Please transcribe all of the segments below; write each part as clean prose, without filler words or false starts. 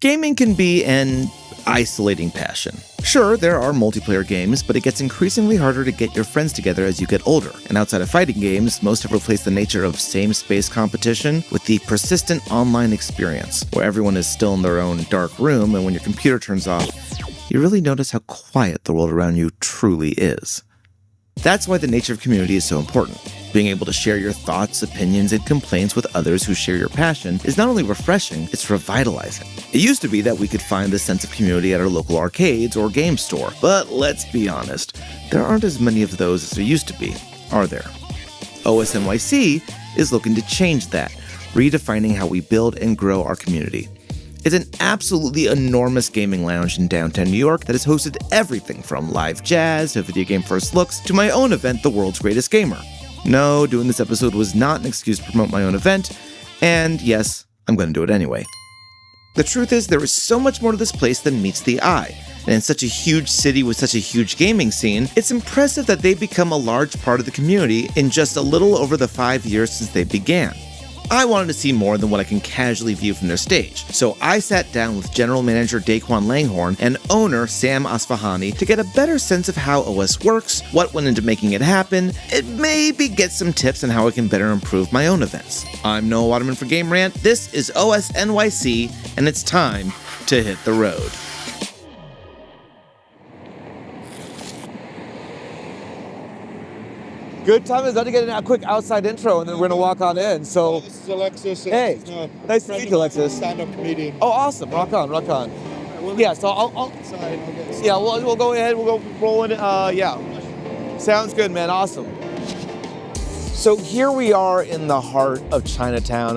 Gaming can be an isolating passion. Sure, there are multiplayer games, but it gets increasingly harder to get your friends together as you get older. And outside of fighting games, most have replaced the nature of same-space competition with the persistent online experience, where everyone is still in their own dark room, and when your computer turns off, you really notice how quiet the world around you truly is. That's why the nature of community is so important. Being able to share your thoughts, opinions, and complaints with others who share your passion is not only refreshing, it's revitalizing. It used to be that we could find this sense of community at our local arcades or game store, but let's be honest, there aren't as many of those as there used to be, are there? OS NYC is looking to change that, redefining how we build and grow our community. It's an absolutely enormous gaming lounge in downtown New York that has hosted everything from live jazz to video game first looks to my own event, The World's Greatest Gamer. No, doing this episode was not an excuse to promote my own event, and yes, I'm going to do it anyway. The truth is, there is so much more to this place than meets the eye, and in such a huge city with such a huge gaming scene, it's impressive that they've become a large part of the community in just a little over the 5 years since they began. I wanted to see more than what I can casually view from their stage, so I sat down with General Manager Daequan Langhorn and owner Sam Asfahani to get a better sense of how OS works, what went into making it happen, and maybe get some tips on how I can better improve my own events. I'm Noah Waterman for GameRant, this is OS NYC, and it's time to hit the road. Good time is to get a quick outside intro, and then we're going to walk on in. So, this is Alexis. Hey, nice to meet you, Alexis. Stand-up comedian. Oh, awesome! Rock on, rock on. Yeah, so we'll go ahead. We'll go rolling. Yeah, sounds good, man. Awesome. So here we are in the heart of Chinatown.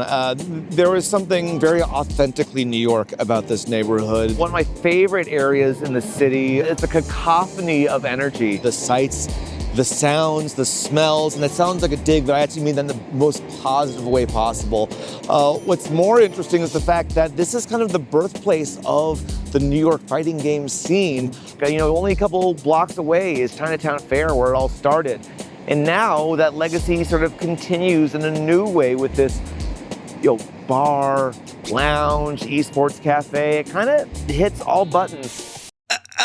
There is something very authentically New York about this neighborhood. One of my favorite areas in the city. It's a cacophony of energy. The sights, the sounds, the smells, and it sounds like a dig, but I actually mean that in the most positive way possible. What's more interesting is the fact that this is kind of the birthplace of the New York fighting game scene. You know, only a couple blocks away is Chinatown Fair, where it all started. And now that legacy sort of continues in a new way with this, bar, lounge, esports cafe. It kind of hits all buttons.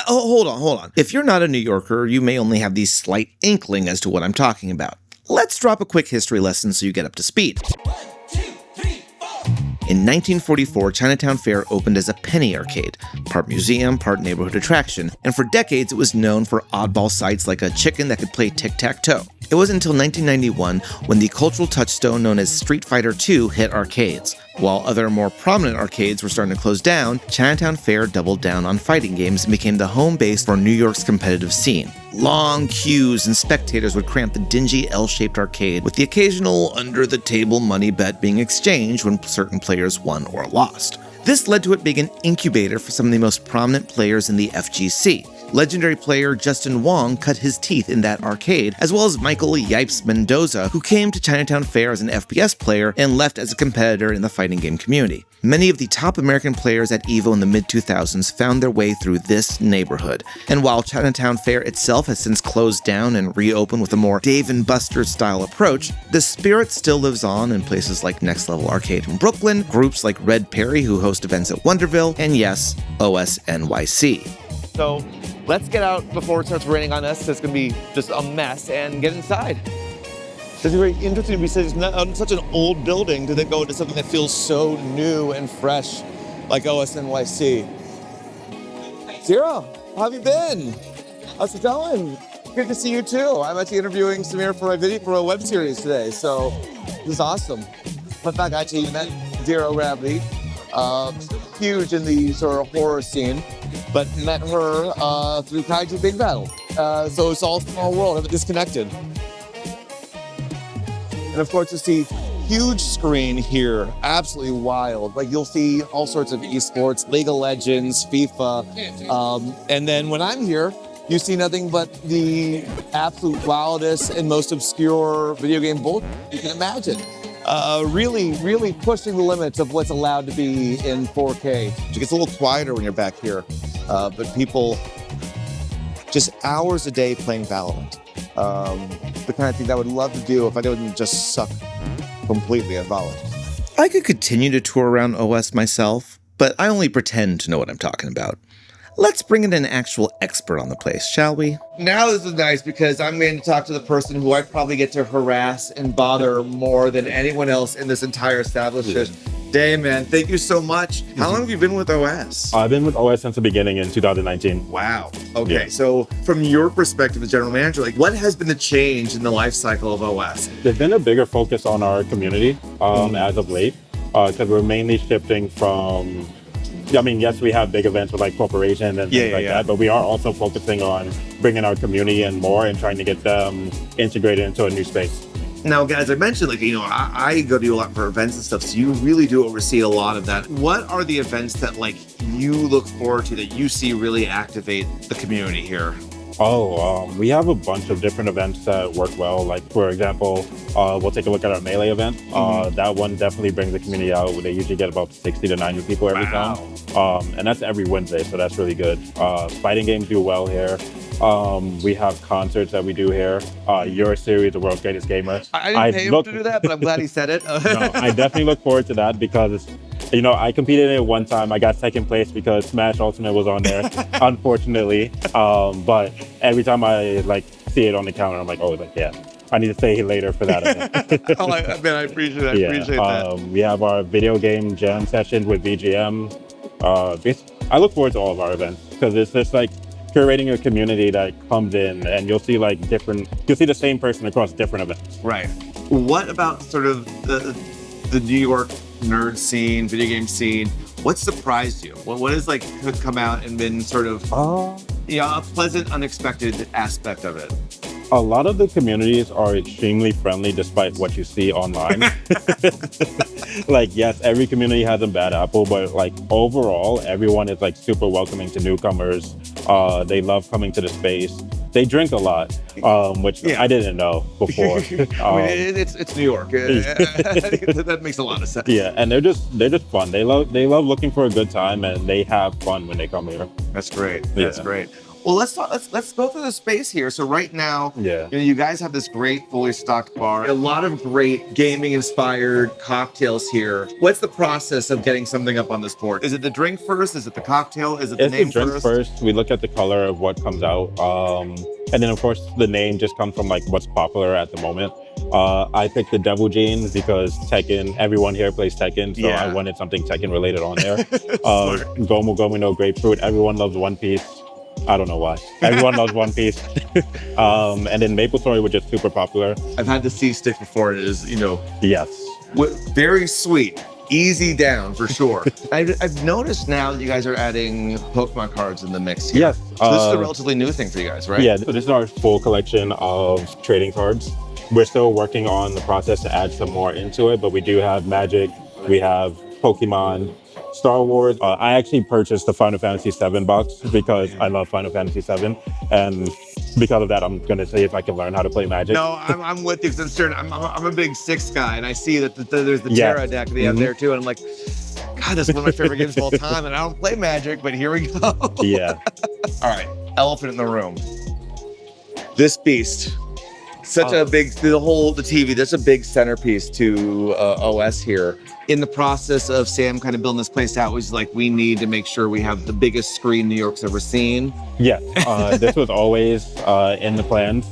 Hold on. If you're not a New Yorker, you may only have the slight inkling as to what I'm talking about. Let's drop a quick history lesson so you get up to speed. 1, 2, 3, 4. In 1944, Chinatown Fair opened as a penny arcade, part museum, part neighborhood attraction, and for decades it was known for oddball sights like a chicken that could play tic-tac-toe. It wasn't until 1991 when the cultural touchstone known as Street Fighter II hit arcades. While other more prominent arcades were starting to close down, Chinatown Fair doubled down on fighting games and became the home base for New York's competitive scene. Long queues and spectators would cramp the dingy L-shaped arcade, with the occasional under-the-table money bet being exchanged when certain players won or lost. This led to it being an incubator for some of the most prominent players in the FGC. Legendary player Justin Wong cut his teeth in that arcade, as well as Michael Yipes Mendoza, who came to Chinatown Fair as an FPS player and left as a competitor in the fighting game community. Many of the top American players at EVO in the mid-2000s found their way through this neighborhood. And while Chinatown Fair itself has since closed down and reopened with a more Dave & Buster's style approach, the spirit still lives on in places like Next Level Arcade in Brooklyn, groups like Red Perry who host events at Wonderville, and yes, OS NYC. So let's get out before it starts raining on us. It's going to be just a mess, and get inside. It's very interesting to be such an old building to then go into something that feels so new and fresh, like OS NYC. Zero, how have you been? How's it going? Good to see you too. I'm actually interviewing Samir for my video for a web series today, so this is awesome. In fact, I actually met Zero Gravity, huge in the sort of horror scene, but met her through Kaiju Big Battle. So it's all small world, disconnected. And of course, you see huge screen here, absolutely wild. Like you'll see all sorts of esports, League of Legends, FIFA, and then when I'm here, you see nothing but the absolute wildest and most obscure video game bullshit you can imagine. Really pushing the limits of what's allowed to be in 4K. It gets a little quieter when you're back here, but people just hours a day playing Valorant. The kind of thing that I would love to do if I didn't just suck completely at Valorant. I could continue to tour around OS myself, but I only pretend to know what I'm talking about. Let's bring in an actual expert on the place, shall we? Now this is nice because I'm going to talk to the person who I probably get to harass and bother more than anyone else in this entire establishment. Dave, man, thank you so much. How long have you been with OS? I've been with OS since the beginning in 2019. Wow. Okay, Yeah. so from your perspective as general manager, like what has been the change in the life cycle of OS? There's been a bigger focus on our community as of late, because we're mainly shifting from, I mean, yes, we have big events with like corporations and things like that, but we are also focusing on bringing our community in more and trying to get them integrated into a new space. Now, as I mentioned, like, I go to a lot for events and stuff, so you really do oversee a lot of that. What are the events that, like, you look forward to that you see really activate the community here? We have a bunch of different events that work well. Like, for example, we'll take a look at our Melee event. That one definitely brings the community out. They usually get about 60 to 90 people every time. And that's every Wednesday, so that's really good. Fighting games do well here. We have concerts that we do here. Your series, The World's Greatest Gamer. I didn't pay him to do that, but I'm glad he said it. No, I definitely look forward to that because, I competed in it one time. I got second place because Smash Ultimate was on there, unfortunately. But every time I see it on the counter, I'm like, oh, yeah, I need to stay here later for that event. I appreciate that. Yeah. Appreciate that. We have our video game jam sessions with VGM. I look forward to all of our events because it's just like curating a community that comes in and you'll see you'll see the same person across different events. Right. What about sort of the New York nerd scene, video game scene? What surprised you? What has come out and been sort of a pleasant, unexpected aspect of it? A lot of the communities are extremely friendly despite what you see online. Yes, every community has a bad apple, but overall, everyone is super welcoming to newcomers. They love coming to the space. They drink a lot, which I didn't know before. It's New York. That makes a lot of sense. Yeah, and they're just fun. They love looking for a good time, and they have fun when they come here. That's great. That's great. Well, let's go through the space here. So right now, you guys have this great fully stocked bar, a lot of great gaming inspired cocktails here. What's the process of getting something up on this board? Is it the drink first? Is it the cocktail? Is it the name first? It's the drink first. We look at the color of what comes out. And then of course the name just comes from what's popular at the moment. I picked the Devil Jeans because Tekken, everyone here plays Tekken, so I wanted something Tekken related on there. Gomu Gomu no Grapefruit, everyone loves One Piece. I don't know why. Everyone loves One Piece. And then Maple Story, which is super popular. I've had the C-stick before. It is, Yes. Very sweet. Easy down, for sure. I've noticed now that you guys are adding Pokemon cards in the mix here. Yes. So this is a relatively new thing for you guys, right? Yeah, so this is our full collection of trading cards. We're still working on the process to add some more into it, but we do have Magic, we have Pokemon, Star Wars. I actually purchased the Final Fantasy VII box because I love Final Fantasy VII, and because of that, I'm gonna see if I can learn how to play Magic. No, I'm with you because I'm a big Six guy, and I see that there's the Terra deck they have there too, and I'm like, God, that's one of my favorite games of all time, and I don't play Magic, but here we go. Yeah. All right, elephant in the room. This beast. Such a big, the TV, that's a big centerpiece to OS here. In the process of Sam kind of building this place out, was we need to make sure we have the biggest screen New York's ever seen. Yeah, this was always in the plans.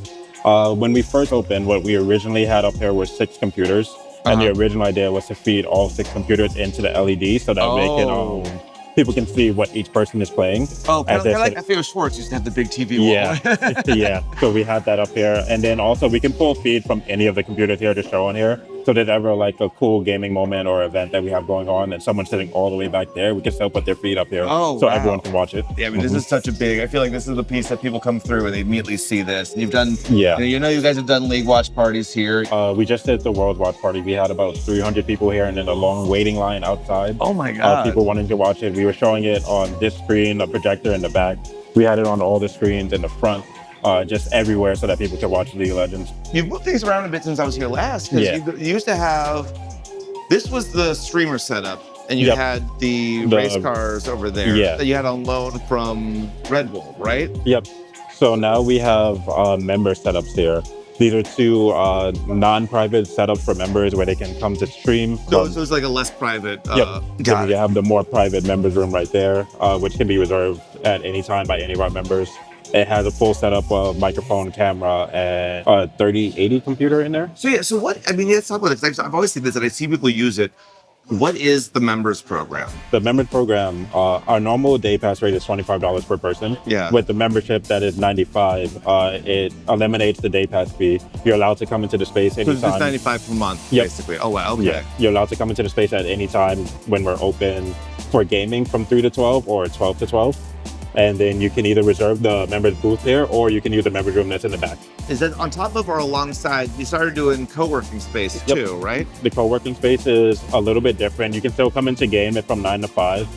When we first opened, what we originally had up here were 6 computers. And the original idea was to feed all 6 computers into the LED so that they can, people can see what each person is playing. Oh, kind of like FAO Schwartz used to have the big TV wall. Yeah, yeah. So we had that up here. And then also we can pull feed from any of the computers here to show on here. So if there's ever a cool gaming moment or event that we have going on and someone's sitting all the way back there, we can still put their feed up here so everyone can watch it. Yeah, I mean, this is such a big, I feel like this is the piece that people come through and they immediately see this. And you've done, you guys have done League watch parties here. We just did the World Watch Party. We had about 300 people here and then a long waiting line outside. Oh my God. People wanting to watch it. We were showing it on this screen, a projector in the back. We had it on all the screens in the front. Just everywhere so that people can watch League of Legends. You've moved things around a bit since I was here last, because you used to have, this was the streamer setup, and you had the race cars over there that you had on loan from Red Bull, right? Yep. So now we have member setups here. These are two non-private setups for members where they can come to stream. So it's like a less private. Yep. Then you have the more private members room right there, which can be reserved at any time by any of our members. It has a full setup of microphone, camera, and a 3080 computer in there. So yeah, so what, I mean, let's talk about it, 'cause I've always seen this and I see people use it. What is the members program? The members program, our normal day pass rate is $25 per person. Yeah. With the membership that is $95, it eliminates the day pass fee. You're allowed to come into the space So anytime. it's $95 per month, Yep. basically. Oh wow, okay. Yeah, you're allowed to come into the space at any time when we're open for gaming from 3 to 12 or 12 to 12. And then you can either reserve the members booth here or you can use the members room that's in the back. Is that on top of or alongside, you started doing co-working spaces too, right? The co-working space is a little bit different. You can still come into game it from 9 to 5.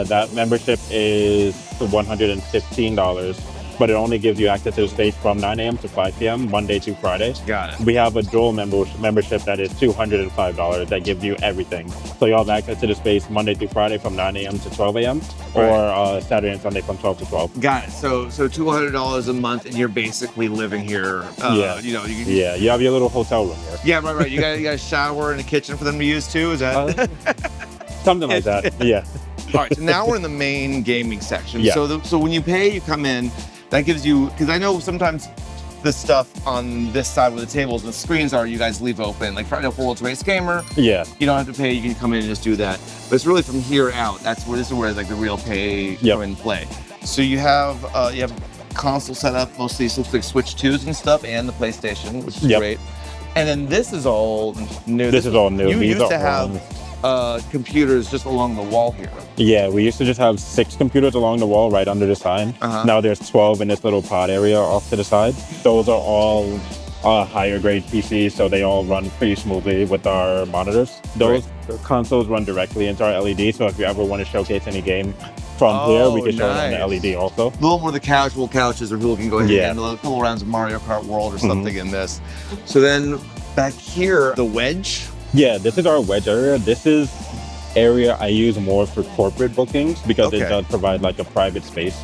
That membership is $115, but it only gives you access to the space from 9 a.m. to 5 p.m. Monday to Friday. Got it. We have a dual membership that is $205 that gives you everything. So you'll have access to the space Monday through Friday from 9 a.m. to 12 a.m. or Saturday and Sunday from 12 to 12. Got it. So $200 a month, and you're basically living here. Yeah. You know, you can, Yeah, you have your little hotel room here. Yeah, right. You got a shower and a kitchen for them to use too. Is that? Something like that, yeah. All right. So now we're in the main gaming section. Yeah. So when you pay, you come in. That gives you, because I know sometimes the stuff on this side where the tables and the screens are, you guys leave open. Like Friday World's Race Gamer, Yeah. you don't have to pay. You can come in and just do that. But it's really from here out. This is where like the real pay Yep. come in play. So you have console set up, mostly looks like Switch 2s and stuff, and the PlayStation, which is Yep. great. And then this is all new. This is all new. You These used to are have computers just along the wall here. Yeah, we used to just have 6 computers along the wall right under the sign. Uh-huh. Now there's 12 in this little pod area off to the side. Those are all higher grade PCs, so they all run pretty smoothly with our monitors. Those consoles run directly into our LED, so if you ever want to showcase any game from here, we can show it on the nice. LED also. A little more the casual couches, or people can go ahead Yeah. and handle a couple rounds of Mario Kart World or something in this. So then back here, the wedge. Yeah, this is our wedge area. This is area I use more for corporate bookings because it Okay. does provide like a private space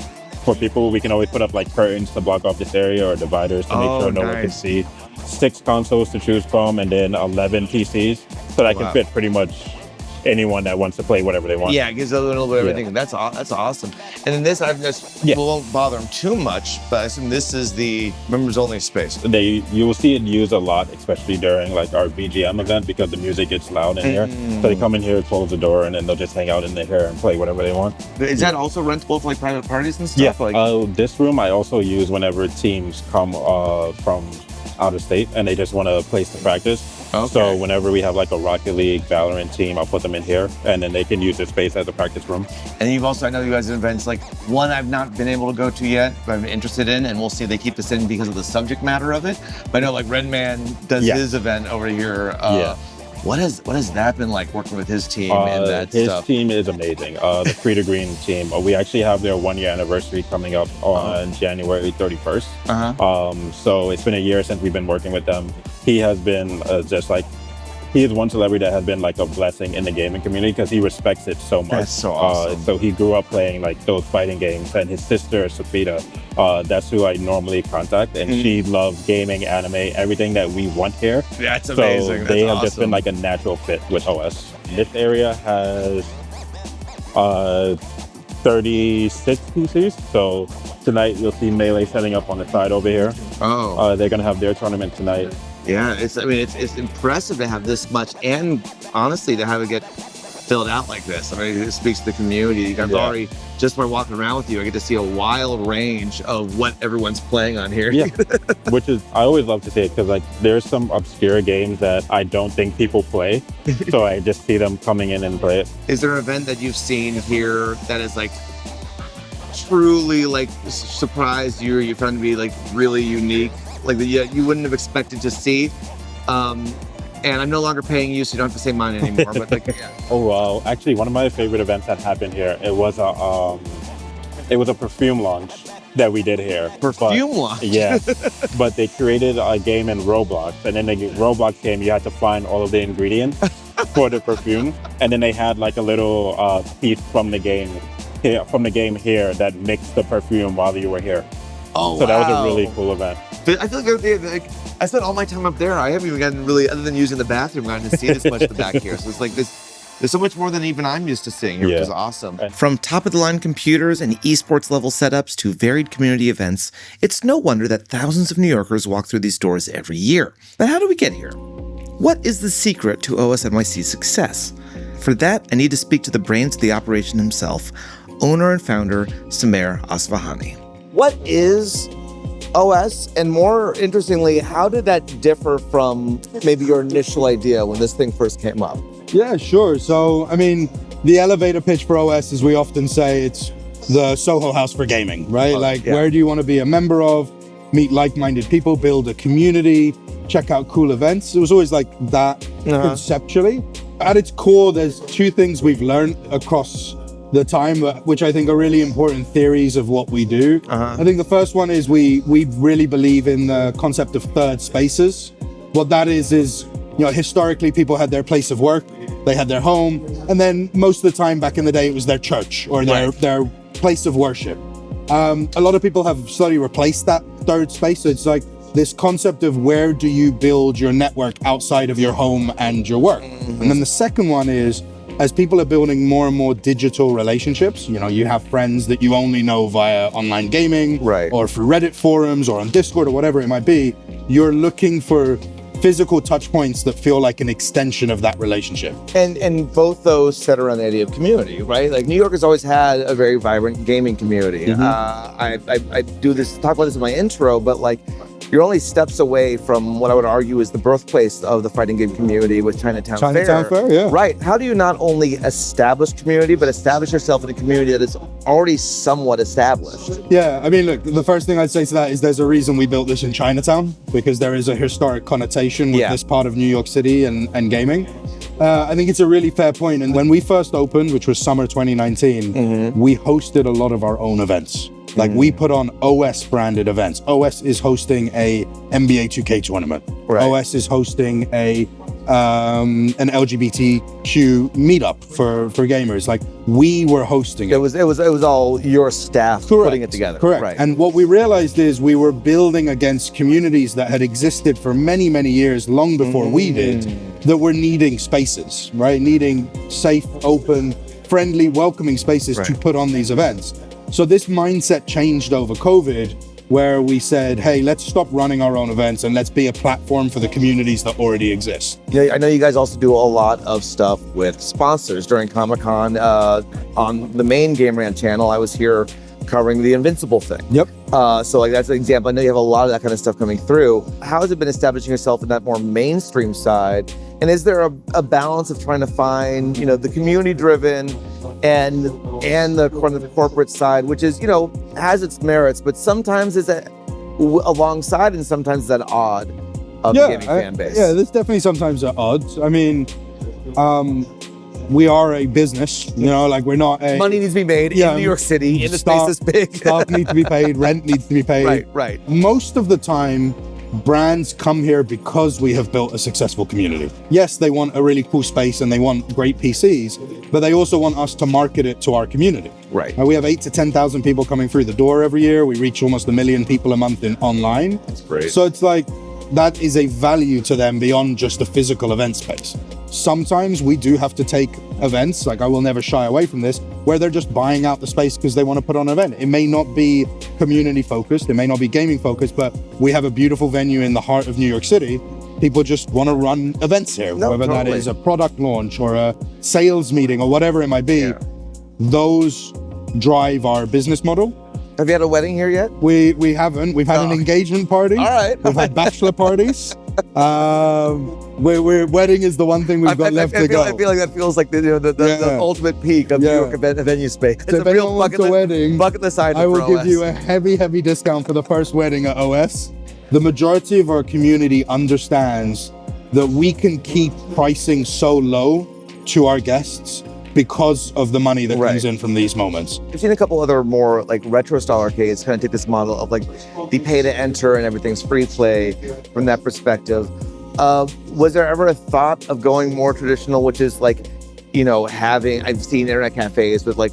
for people. We can always put up like curtains to block off this area or dividers to make sure no one can nice. see. 6 consoles to choose from and then 11 PCs. So that Wow. can fit pretty much anyone that wants to play whatever they want. Yeah, it gives a little bit of Yeah. everything. That's awesome. And then this, I've just Yeah. won't bother them too much, but I assume this is the members only space. You will see it used a lot, especially during like our BGM event because the music gets loud in here. So they come in here, close the door, and then they'll just hang out in here and play whatever they want. Is that also rentable for like private parties and stuff? Like, This room I also use whenever teams come from out of state and they just want a place to practice. Okay. So whenever we have like a Rocket League, Valorant team, I'll put them in here and then they can use this space as a practice room. and you've also, I know you guys have events like one I've not been able to go to yet, but I'm interested in, and we'll see if they keep this in because of the subject matter of it. But I know like Redman does Yeah. his event over here. Yeah. What has that been like working with his team and that his stuff? team is amazing. The Free to Green team. We actually have their 1-year anniversary coming up on January 31st. Uh-huh. So it's been a year since we've been working with them. He has been he is one celebrity that has been like a blessing in the gaming community because he respects it so much. That's so awesome. So he grew up playing like those fighting games, and his sister Safita, that's who I normally contact, and she loves gaming, anime, everything that we want here. That's So amazing. they That's have just been awesome. like a natural fit with OS. This area has 36 PCs. So tonight you'll see Melee setting up on the side over here. Oh. They're gonna have their tournament tonight. Yeah, it's impressive to have this much, and honestly to have it get filled out like this. I mean, it speaks to the community. I've Yeah. already, just by walking around with you, I get to see a wild range of what everyone's playing on here. Yeah, which is I always love to see it because like there's some obscure games that I don't think people play, so I just see them coming in and play it. Is there an event that you've seen here that is like truly like surprised you, or you found to be like really unique, like that you wouldn't have expected to see? And I'm no longer paying you, so you don't have to say mine anymore. But like, yeah. Oh wow! Actually, one of my favorite events that happened here. It was a perfume launch that we did here. Perfume launch? Yeah, but they created a game in Roblox, and then the Roblox game you had to find all of the ingredients for the perfume, and then they had like a little piece from the game here that mixed the perfume while you were here. Oh, So that was wow. a really cool event. But I feel like I spent all my time up there. I haven't even gotten really, other than using the bathroom, gotten to see this much of the back here. So it's like there's so much more than even I'm used to seeing here, which Yeah. is awesome. From top-of-the-line computers and esports level setups to varied community events, it's no wonder that thousands of New Yorkers walk through these doors every year. But how do we get here? What is the secret to OS NYC's success? For that, I need to speak to the brains of the operation himself, owner and founder Samer Asfahani. What is OS? And more interestingly, how did that differ from maybe your initial idea when this thing first came up? Yeah, sure. So, I mean, the elevator pitch for OS, as we often say, it's the Soho House for gaming, right? Where do you want to be a member of? Meet like-minded people, build a community, check out cool events. It was always like that conceptually. At its core, there's two things we've learned across the time, which I think are really important theories of what we do. I think the first one is we really believe in the concept of third spaces. What that is, historically people had their place of work, they had their home, and then most of the time back in the day it was their church or their place of worship. A lot of people have slowly replaced that third space. So it's like this concept of where do you build your network outside of your home and your work. And then the second one is, as people are building more and more digital relationships, you have friends that you only know via online gaming, or through Reddit forums or on Discord or whatever it might be, you're looking for physical touch points that feel like an extension of that relationship. And both those set around the idea of community, right? Like New York has always had a very vibrant gaming community. I talk about this in my intro, but like you're only steps away from what I would argue is the birthplace of the fighting game community with Chinatown Fair. Yeah. Right. How do you not only establish community, but establish yourself in a community that is already somewhat established? Yeah, I mean, look, the first thing I'd say to that is there's a reason we built this in Chinatown, because there is a historic connotation with this part of New York City and gaming. I think it's a really fair point. And when we first opened, which was summer 2019, we hosted a lot of our own events. Like we put on OS branded events. OS is hosting a NBA 2K tournament. OS is hosting an LGBTQ meetup for gamers. Like we were hosting it. It was all your staff putting it together. Correct. Right. And what we realized is we were building against communities that had existed for many, many years, long before we did, that were needing spaces, right? Needing safe, open, friendly, welcoming spaces to put on these events. So this mindset changed over COVID, where we said, hey, let's stop running our own events and let's be a platform for the communities that already exist. Yeah, I know you guys also do a lot of stuff with sponsors during Comic-Con. On the main GameRant channel, I was here covering the Invincible thing. Yep. So like that's an example. I know you have a lot of that kind of stuff coming through. How has it been establishing yourself in that more mainstream side? And is there a balance of trying to find, the community-driven and the kind of corporate side, which is, has its merits, but sometimes is alongside and sometimes is at odd of the gaming fan base? Yeah, there's definitely sometimes at odds. I mean, we are a business, we're not a... Money needs to be made in New York City, in the space this big. Staff needs to be paid, rent needs to be paid. Right. Most of the time, brands come here because we have built a successful community. Yes, they want a really cool space and they want great PCs, but they also want us to market it to our community. Right. We have 8,000 to 10,000 people coming through the door every year. We reach almost 1 million people a month in online. That's great. So it's like, that is a value to them beyond just a physical event space. Sometimes we do have to take events, like I will never shy away from this, where they're just buying out the space because they want to put on an event. It may not be community focused, it may not be gaming focused, but we have a beautiful venue in the heart of New York City. People just want to run events here, whether that is a product launch or a sales meeting or whatever it might be. Those drive our business model. Have you had a wedding here yet? We haven't. We've had an engagement party. All right. We've had bachelor parties. Wedding is the one thing we've got left to go. I feel like that feels like the ultimate peak of New York event venue space. So if anyone wants a wedding, bucket list item. I will give you a heavy discount for the first wedding at OS. The majority of our community understands that we can keep pricing so low to our guests because of the money that comes in from these moments. I've seen a couple other more like retro style arcades kind of take this model of like the pay to enter and everything's free play from that perspective. Was there ever a thought of going more traditional, which is like, I've seen internet cafes with like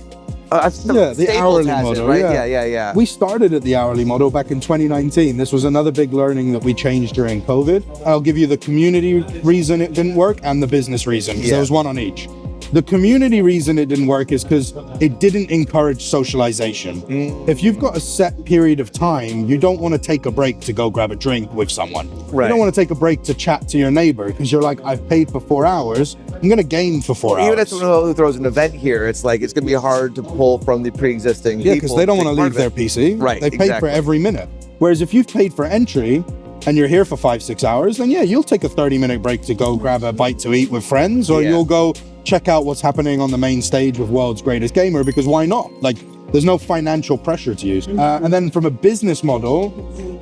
the hourly model, right? yeah. Yeah. We started at the hourly model back in 2019. This was another big learning that we changed during COVID. I'll give you the community reason it didn't work and the business reason, because there was one on each. The community reason it didn't work is because it didn't encourage socialization. If you've got a set period of time, you don't want to take a break to go grab a drink with someone. Right. You don't want to take a break to chat to your neighbor because you're like, I've paid for 4 hours. I'm going to game for 4 hours. Even if someone who throws an event here, it's like it's going to be hard to pull from the pre-existing Yeah, because they don't want to leave their PC. Right, They pay for every minute. Whereas if you've paid for entry and you're here for 5-6 hours, then yeah, you'll take a 30-minute break to go grab a bite to eat with friends, or you'll go check out what's happening on the main stage with World's Greatest Gamer, because why not? Like, there's no financial pressure to use. And then from a business model,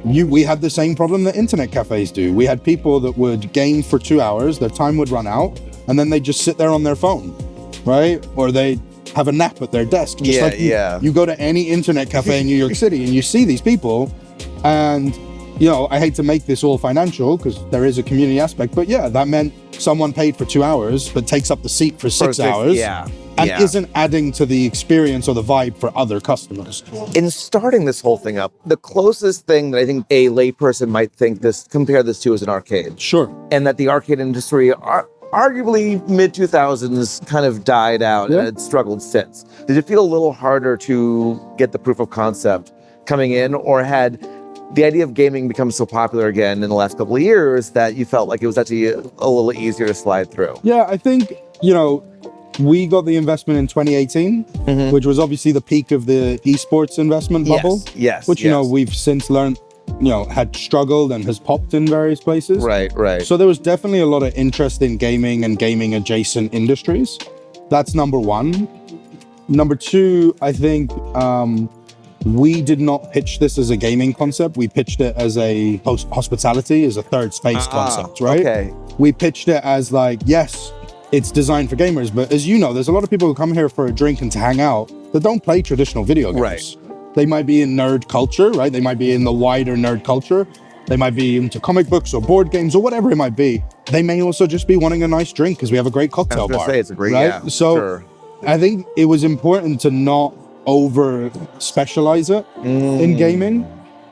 we had the same problem that internet cafes do. We had people that would game for 2 hours, their time would run out, and then they just sit there on their phone, right? Or they have a nap at their desk. Just you go to any internet cafe in New York City and you see these people, and you know, I hate to make this all financial because there is a community aspect, but yeah, that meant someone paid for 2 hours but takes up the seat for 6 hours and isn't adding to the experience or the vibe for other customers. In starting this whole thing up, the closest thing that I think a layperson might compare this to is an arcade. Sure. And that the arcade industry arguably mid-2000s kind of died out and had struggled since. Did it feel a little harder to get the proof of concept coming in, or had the idea of gaming become so popular again in the last couple of years that you felt like it was actually a little easier to slide through? Yeah, I think, you know, we got the investment in 2018, which was obviously the peak of the esports investment bubble. Yes. Which, you know, we've since learned, you know, had struggled and has popped in various places. Right. So there was definitely a lot of interest in gaming and gaming adjacent industries. That's number one. Number two, I think we did not pitch this as a gaming concept. We pitched it as a hospitality, as a third space concept, right? Okay. We pitched it as like, yes, it's designed for gamers, but as you know, there's a lot of people who come here for a drink and to hang out that don't play traditional video games. Right. They might be in nerd culture, right? They might be in the wider nerd culture. They might be into comic books or board games or whatever it might be. They may also just be wanting a nice drink because we have a great cocktail bar. Say it's a great, right? So I think it was important to not over specialize it in gaming.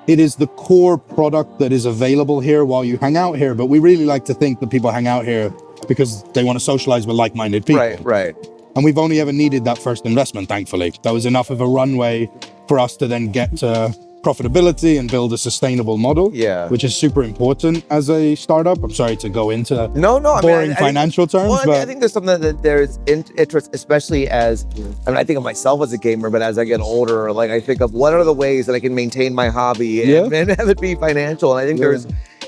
It is the core product that is available here while you hang out here, but we really like to think that people hang out here because they want to socialize with like-minded people. Right. And we've only ever needed that first investment, thankfully. That was enough of a runway for us to then get to profitability and build a sustainable model, which is super important as a startup. I'm sorry to go into boring financial terms, but I think there's something that there's interest, especially as, I mean, I think of myself as a gamer, but as I get older, like I think of what are the ways that I can maintain my hobby and have it be financial. And I think there's,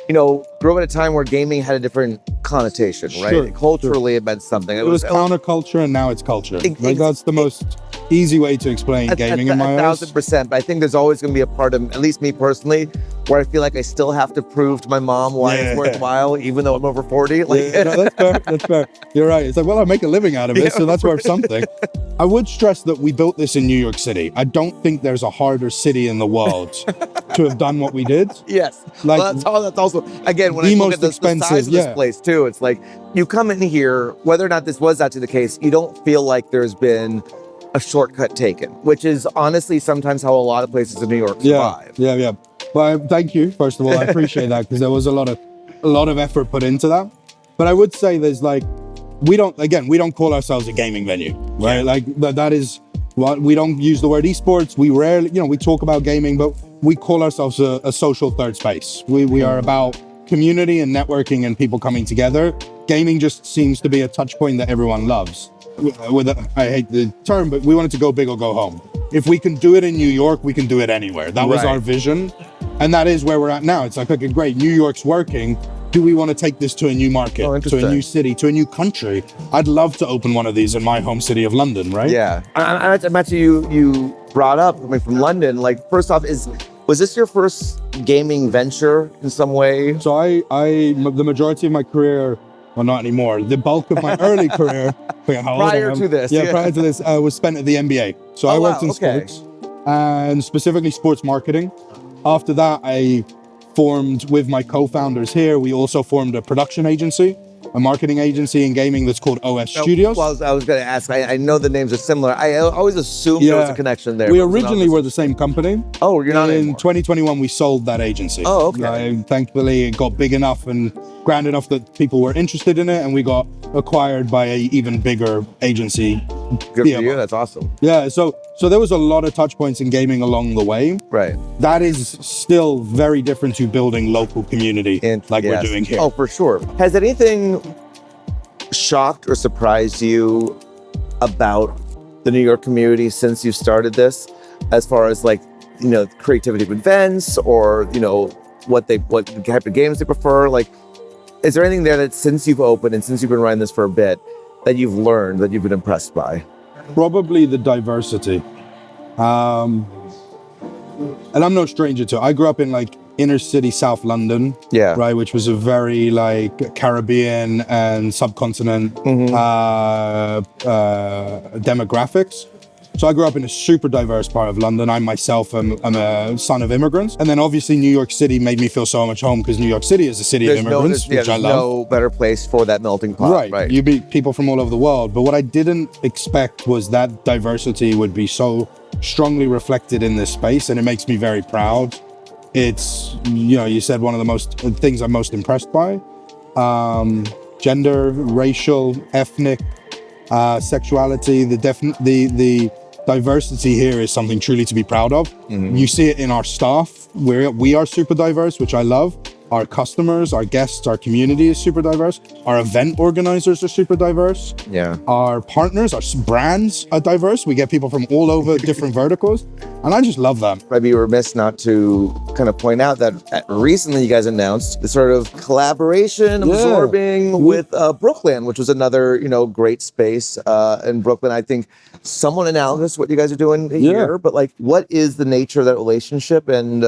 you know, grew up at a time where gaming had a different connotation, right? Sure, Culturally, it meant something. It was counterculture, and now it's culture. Like, that's the most easy way to explain gaming in my eyes. 1,000%. But I think there's always going to be a part of, at least me personally, where I feel like I still have to prove to my mom why it's worthwhile, even though I'm over 40. Like, no, that's fair. You're right. It's like, well, I make a living out of it, so that's worth something. I would stress that we built this in New York City. I don't think there's a harder city in the world to have done what we did. Yes. Like, well, that's also, again, when I look at the size of this place too, it's like, you come in here, whether or not this was actually the case, you don't feel like there's been a shortcut taken, which is honestly sometimes how a lot of places in New York survive. Yeah. Well, thank you. First of all, I appreciate that, because there was a lot of effort put into that. But I would say there's like, we don't call ourselves a gaming venue, right? Like that is what we don't use the word esports. We rarely, we talk about gaming, but we call ourselves a social third space. We are about community and networking and people coming together. Gaming just seems to be a touch point that everyone loves. I hate the term, but we wanted to go big or go home. If we can do it in New York, we can do it anywhere. That was our vision. And that is where we're at now. It's like, okay, great, New York's working. Do we want to take this to a new market, to a new city, to a new country? I'd love to open one of these in my home city of London, right? Yeah. I'm actually, you brought up coming from London, like, first off, was this your first gaming venture in some way? So the majority of my career, well, not anymore, the bulk of my early career, prior to this was spent at the NBA. So I worked in sports, and specifically sports marketing. After that, I formed with my co-founders here. We also formed a production agency a marketing agency in gaming that's called OS Studios. Well, I was going to ask. I know the names are similar. I always assumed there was a connection there. We originally were the same company. Oh, you're not In anymore. 2021, we sold that agency. Oh, okay. Thankfully, it got big enough and grand enough that people were interested in it, and we got acquired by an even bigger agency. Good for you. That's awesome. Yeah, so there was a lot of touch points in gaming along the way. Right. That is still very different to building local community like we're doing here. Oh, for sure. Has anything shocked or surprised you about the New York community since you started this, as far as like, you know, creativity of events, or, you know, what type of games they prefer? Like, is there anything there that since you've opened and since you've been running this for a bit that you've learned, that you've been impressed by? Probably the diversity. And I'm no stranger to it. I grew up in like inner city South London, right, which was a very like Caribbean and subcontinent demographics. So I grew up in a super diverse part of London. I myself am a son of immigrants. And then obviously New York City made me feel so much home, because New York City is a city of immigrants, which I love. There's no better place for that melting pot. Right. You meet people from all over the world. But what I didn't expect was that diversity would be so strongly reflected in this space. And it makes me very proud. It's, you know, you said one of the most things I'm most impressed by. Gender, racial, ethnic, sexuality, the diversity here is something truly to be proud of. You see it in our staff. We are super diverse, which I love. Our customers, our guests, our community is super diverse. Our event organizers are super diverse. Yeah. Our partners, our brands are diverse. We get people from all over different verticals. And I just love that. I'd be remiss not to kind of point out that recently you guys announced the sort of collaboration, absorbing with BrookLAN, which was another, you know, great space in Brooklyn. I think somewhat analogous what you guys are doing here, but like, what is the nature of that relationship, and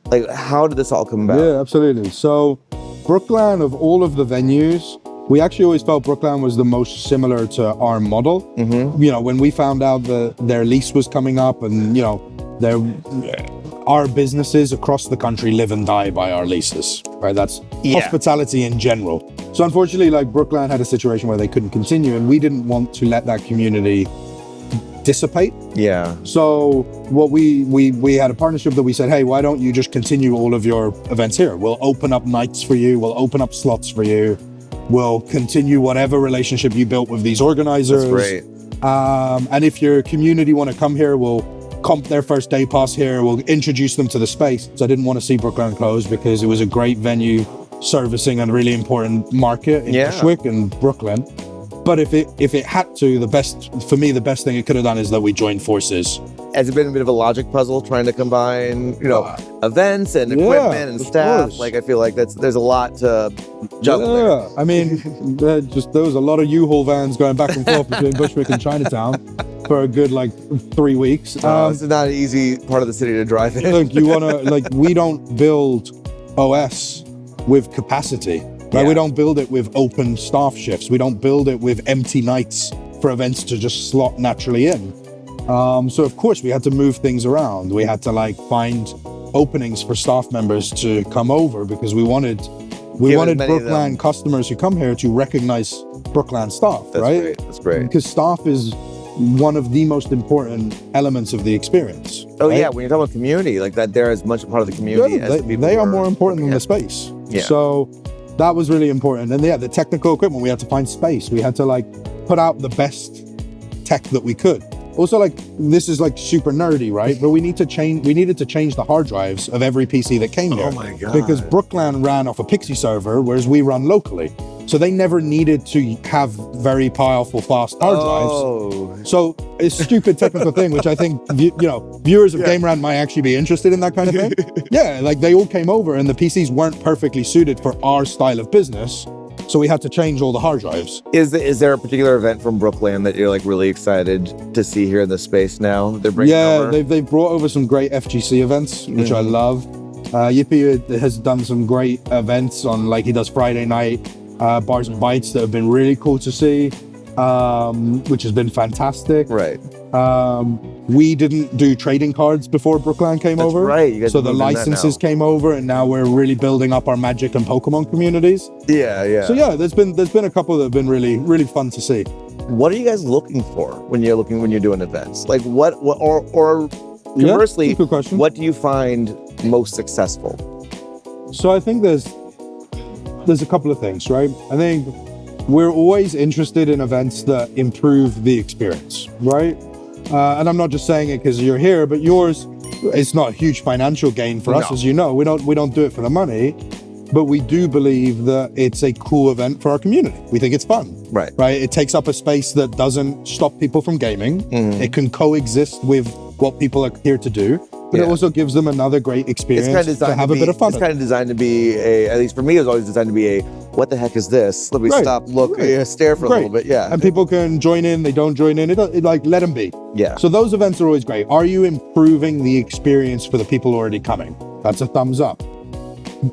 like, how did this all come about? Yeah, absolutely. So BrookLAN, of all of the venues, we actually always felt BrookLAN was the most similar to our model. You know, when we found out that their lease was coming up, and, you know, our businesses across the country live and die by our leases, right? That's hospitality in general. So unfortunately, like, BrookLAN had a situation where they couldn't continue, and we didn't want to let that community dissipate. So what we had a partnership that we said, hey, why don't you just continue all of your events here? We'll open up nights for you. We'll open up slots for you. We'll continue whatever relationship you built with these organizers. That's great. And if your community want to come here, we'll comp their first day pass here. We'll introduce them to the space. So I didn't want to see BrookLAN close, because it was a great venue servicing a really important market in Bushwick and Brooklyn. But if it had to, the best thing it could have done is that we joined forces. Has it been a bit of a logic puzzle trying to combine, you know, events and equipment and staff? Course. Like, I feel like there's a lot to juggle there. I mean, there was a lot of U-Haul vans going back and forth between Bushwick and Chinatown for a good like 3 weeks. This is not an easy part of the city to drive in. Look, we don't build OS with capacity. Right? We don't build it with open staff shifts. We don't build it with empty nights for events to just slot naturally in. So of course we had to move things around. We had to like find openings for staff members to come over, because we wanted BrookLAN customers who come here to recognize BrookLAN staff. Right? That's great. Because staff is one of the most important elements of the experience. Oh right? Yeah, when you're talking about community, like that, they're as much a part of the community as the people. They are more important than the space. So that was really important. And the technical equipment, we had to find space. We had to like put out the best tech that we could. Also, like, this is like super nerdy, right? But we needed to change the hard drives of every PC that came here. Oh my God. Because BrookLAN ran off a Pixie server, whereas we run locally. So they never needed to have very powerful, fast hard drives. So it's a stupid technical thing, which I think, viewers of GameRant might actually be interested in that kind of thing. Like they all came over and the PCs weren't perfectly suited for our style of business. So we had to change all the hard drives. Is there a particular event from BrookLAN that you're like really excited to see here in the space now? They're bringing over? They've brought over some great FGC events, which I love. Yippee has done some great events on, like, he does Friday night bars and bites that have been really cool to see, which has been fantastic. Right. we didn't do trading cards before BrookLAN came over. Right. You guys So are the moving that licenses now. came over, and now we're really building up our Magic and Pokemon communities. Yeah. So yeah, there's been a couple that have been really fun to see. What are you guys looking for when you're doing events? Like or Yeah, conversely, good question. what do you find most successful? So I think there's a couple of things, right? I think we're always interested in events that improve the experience, right? And I'm not just saying it because you're here, but yours, it's not a huge financial gain for us, No. as you know. We don't do it for the money, but we do believe that it's a cool event for our community. We think it's fun. Right. Right? It takes up a space that doesn't stop people from gaming. Mm-hmm. It can coexist with what people are here to do, but it Yeah. also gives them another great experience It's kind of to designed have a bit of fun. It's kind of designed to be at least for me, it was always designed to be a, what the heck is this? Let me Right, stop, look, right. stare for a little bit. Yeah. And people can join in, they don't join in, it like let them be. Yeah. So those events are always great. Are you improving the experience for the people already coming? That's a thumbs up.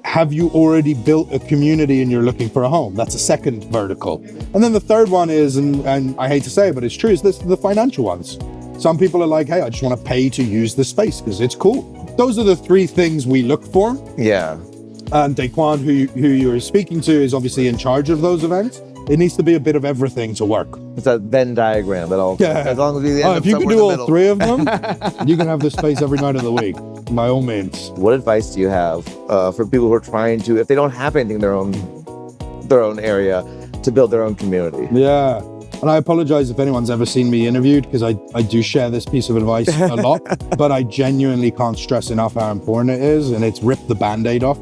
Have you already built a community and you're looking for a home? That's a second vertical. And then the third one is, and I hate to say it, but it's true, is the financial ones. Some people are like, hey, I just want to pay to use this space because it's cool. Those are the three things we look for. Yeah. And Daequan, who you're speaking to, is obviously in charge of those events. It needs to be a bit of everything to work. It's a Venn diagram that all, Yeah. as long as we end up If you can somewhere do in all the middle. three of them, you can have this space every night of the week, by all means. What advice do you have for people who are trying to, if they don't have anything in their own area, to build their own community? Yeah. And I apologize if anyone's ever seen me interviewed, because I do share this piece of advice a lot, but I genuinely can't stress enough how important it is, and it's rip the Band-Aid off.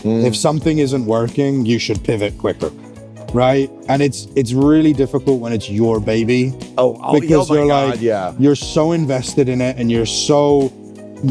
If something isn't working, you should pivot quicker, right? And it's really difficult when it's your baby. Because my you're God, like, yeah. you're so invested in it, and you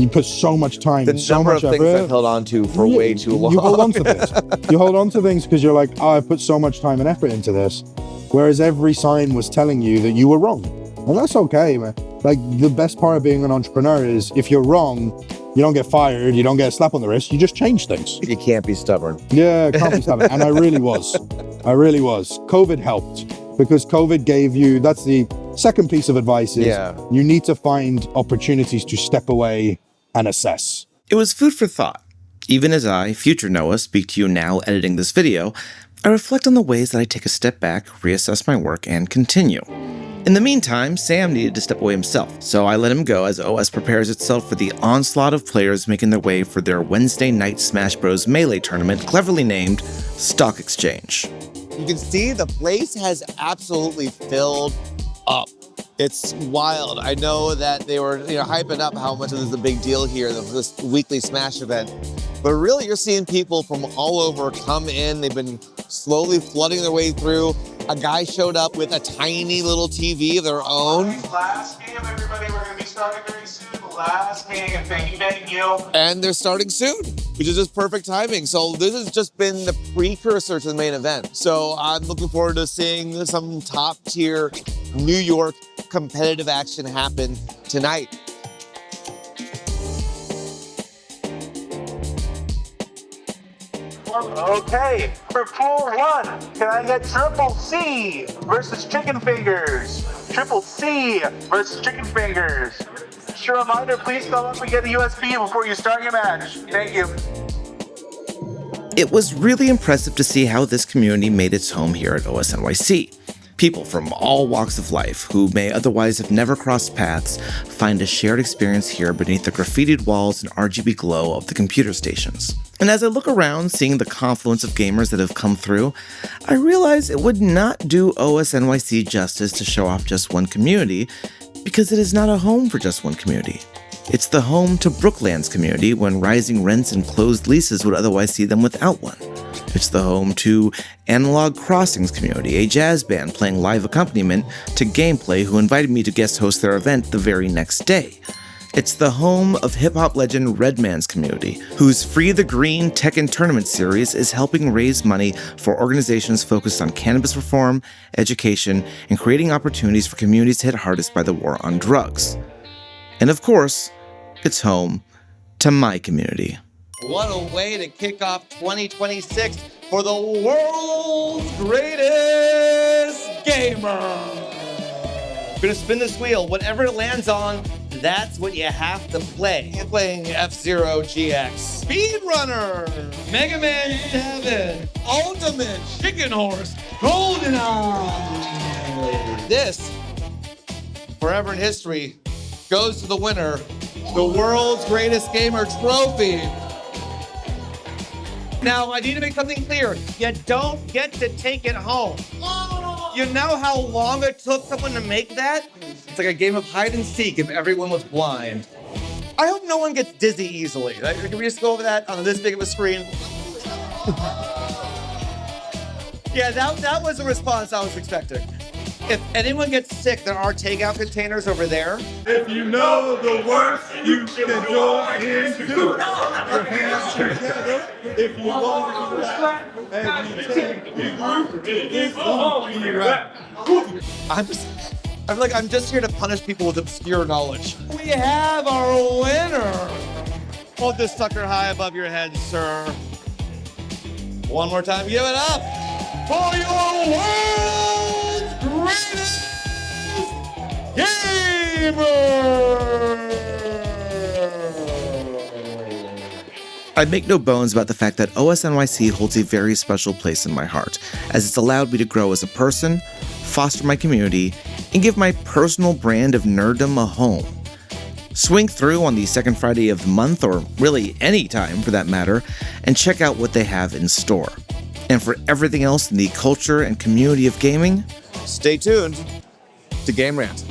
put so much time The and so number much of things effort. I've held on to for way too long. You hold on to things. You hold on to things because you're like, oh, I put so much time and effort into this. Whereas every sign was telling you that you were wrong. And that's okay, man. Like, the best part of being an entrepreneur is if you're wrong, you don't get fired, you don't get a slap on the wrist, you just change things. You can't be stubborn. Yeah, can't be stubborn. And I really was. COVID helped because COVID gave you, that's the second piece of advice is you need to find opportunities to step away and assess. It was food for thought. Even as I, future Noah, speak to you now editing this video, I reflect on the ways that I take a step back, reassess my work, and continue. In the meantime, Sam needed to step away himself, so I let him go as OS prepares itself for the onslaught of players making their way for their Wednesday night Smash Bros. Melee tournament, cleverly named Stock Exchange. You can see the place has absolutely filled up. It's wild. I know that they were hyping up how much of this is a big deal here, this weekly Smash event. But really, you're seeing people from all over come in. They've been slowly flooding their way through. A guy showed up with a tiny little TV of their own. Last game, everybody. We're going to be starting very soon. Last game. Thank you. And they're starting soon, which is just perfect timing. So this has just been the precursor to the main event. So I'm looking forward to seeing some top tier New York competitive action happen tonight. Okay, for pool one, can I get Triple C versus Chicken Fingers? Triple C versus Chicken Fingers. Just a reminder, please come up and get a USB before you start your match. Thank you. It was really impressive to see how this community made its home here at OS NYC. People from all walks of life who may otherwise have never crossed paths find a shared experience here beneath the graffitied walls and RGB glow of the computer stations. And as I look around, seeing the confluence of gamers that have come through, I realize it would not do OS NYC justice to show off just one community, because it is not a home for just one community. It's the home to BrookLAN's community when rising rents and closed leases would otherwise see them without one. It's the home to Analog Crossing's community, a jazz band playing live accompaniment to Gameplay who invited me to guest host their event the very next day. It's the home of hip-hop legend Redman's community, whose Free the Green Tekken Tournament series is helping raise money for organizations focused on cannabis reform, education, and creating opportunities for communities hit hardest by the war on drugs. And of course, it's home to my community. What a way to kick off 2026 for the world's greatest gamer. We're gonna spin this wheel. Whatever it lands on, That's what you have to play. You're playing F-Zero GX, Speedrunner, Mega Man 7, Ultimate Chicken Horse, GoldenEye. This, forever in history, goes to the winner, the world's greatest gamer trophy. Now, I need to make something clear. You don't get to take it home. You know how long it took someone to make that? It's like a game of hide and seek if everyone was blind. I hope no one gets dizzy easily. Can we just go over that on this big of a screen? Yeah, that was the response I was expecting. If anyone gets sick, there are takeout containers over there. If you know the worst, you can join in too. Your hands together. If you want to rap, and you take the group, it's gonna be rap. I'm just here to punish people with obscure knowledge. We have our winner. Hold this sucker high above your head, sir. One more time, give it up for your world's greatest gamer! I make no bones about the fact that OS NYC holds a very special place in my heart, as it's allowed me to grow as a person, foster my community, and give my personal brand of nerddom a home. Swing through on the second Friday of the month, or really any time for that matter, and check out what they have in store. And for everything else in the culture and community of gaming, stay tuned to GameRant.